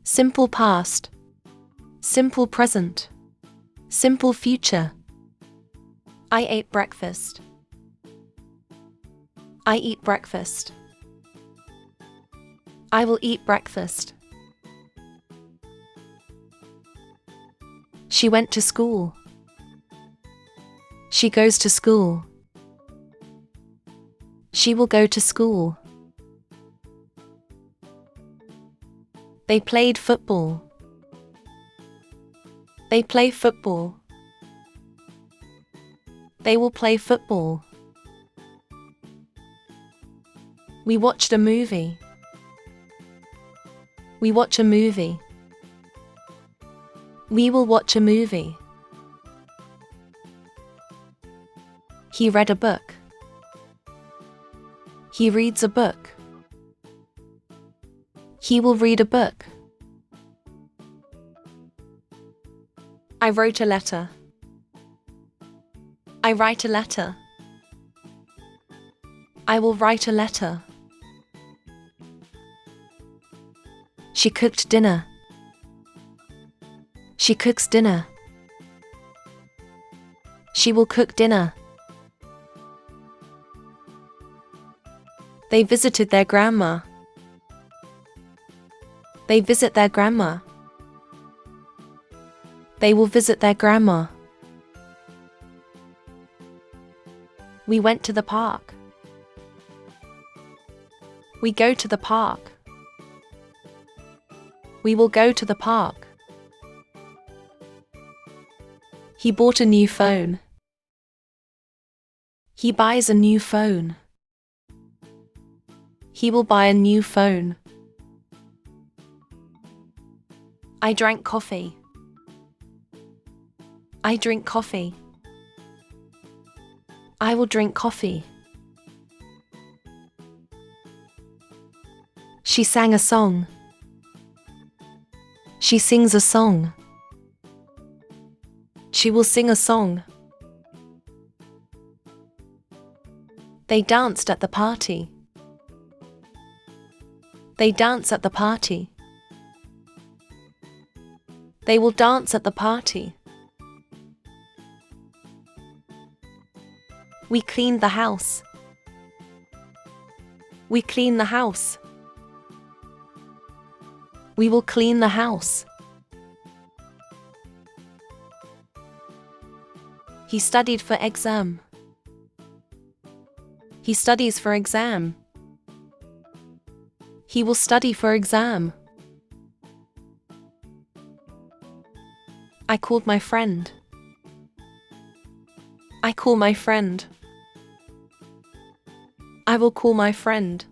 Simple past. Simple present. Simple future. I ate breakfast. I eat breakfast. I will eat breakfast. She went to school. She goes to school. She will go to school. They played football. They play football. They will play football. We watched a movie. We watch a movie. We will watch a movie. He read a book. He reads a book. He will read a book. I wrote a letter. I write a letter. I will write a letter. She cooked dinner. She cooks dinner. She will cook dinner. They visited their grandma. They visit their grandma. They will visit their grandma. We went to the park. We go to the park. We will go to the park. He bought a new phone. He buys a new phone. He will buy a new phone. I drank coffee. I drink coffee. I will drink coffee. She sang a song. She sings a song. She will sing a song. They danced at the party. They dance at the party. They will dance at the party. We cleaned the house. We clean the house. We will clean the house. He studied for exam. He studies for exam. He will study for exam. I called my friend. I call my friend. I will call my friend.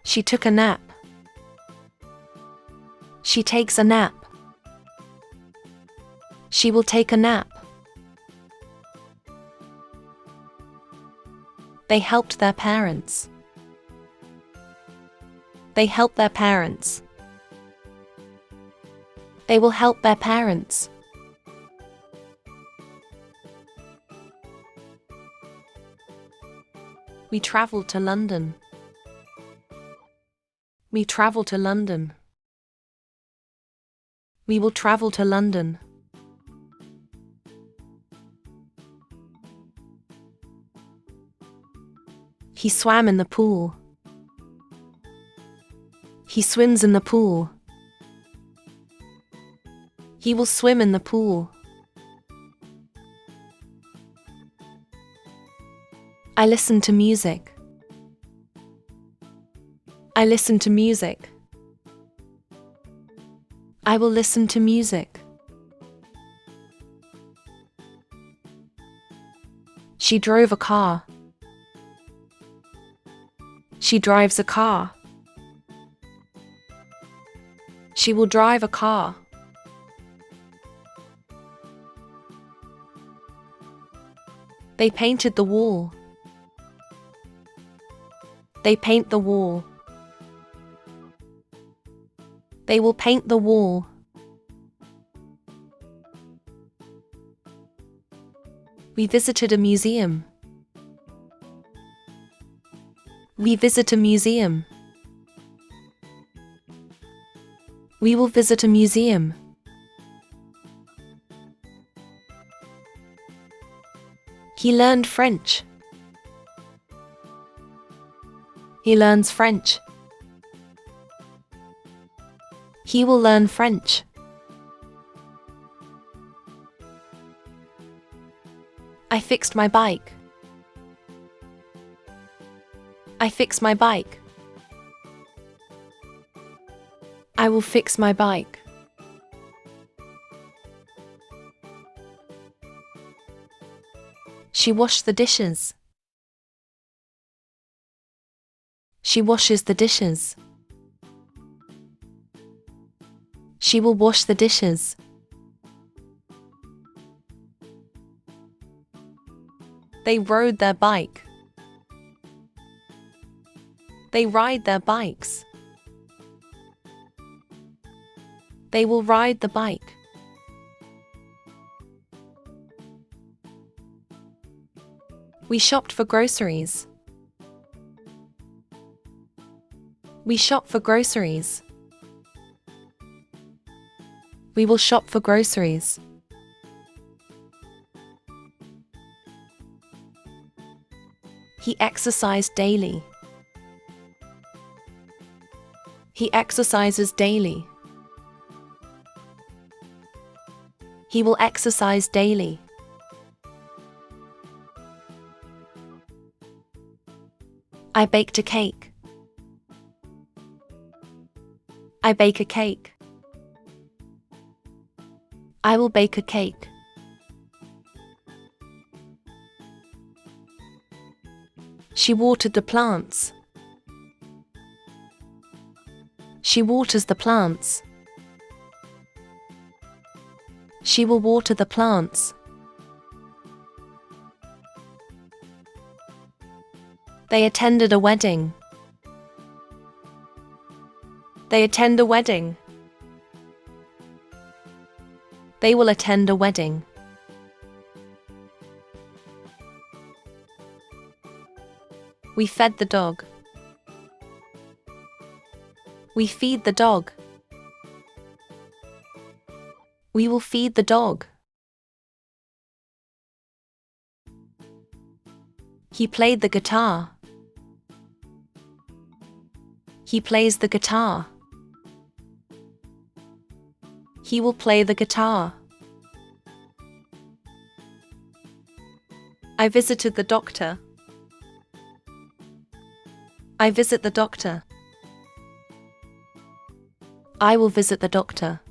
She took a nap. She takes a nap. She will take a nap. They helped their parents. They help their parents. They will help their parents. We traveled to London. We travel to London. We will travel to London. He swam in the pool. He swims in the pool. He will swim in the pool. I listen to music. I listen to music. I will listen to music. She drove a car. She drives a car. She will drive a car. They painted the wall. They paint the wall. They will paint the wall. We visited a museum. We visit a museum. We will visit a museum. He learned French. He learns French. He will learn French. I fixed my bike. I fixed my bike. I will fix my bike. She washed the dishes. She washes the dishes. She will wash the dishes. They rode their bike. They ride their bikes. They will ride the bike. We shopped for groceries. We shop for groceries. We will shop for groceries. He exercised daily. He exercises daily. He will exercise daily. I baked a cake. I bake a cake. I will bake a cake. She watered the plants. She waters the plants. She will water the plants. They attended a wedding. They attend a wedding. They will attend a wedding. We fed the dog. We feed the dog. We will feed the dog. He played the guitar. He plays the guitar. He will play the guitar. I visited the doctor. I visit the doctor. I will visit the doctor.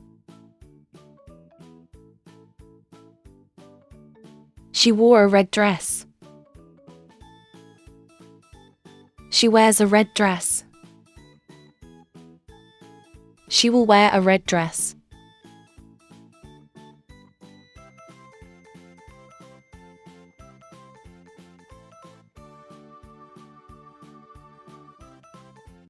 She wore a red dress. She wears a red dress. She will wear a red dress.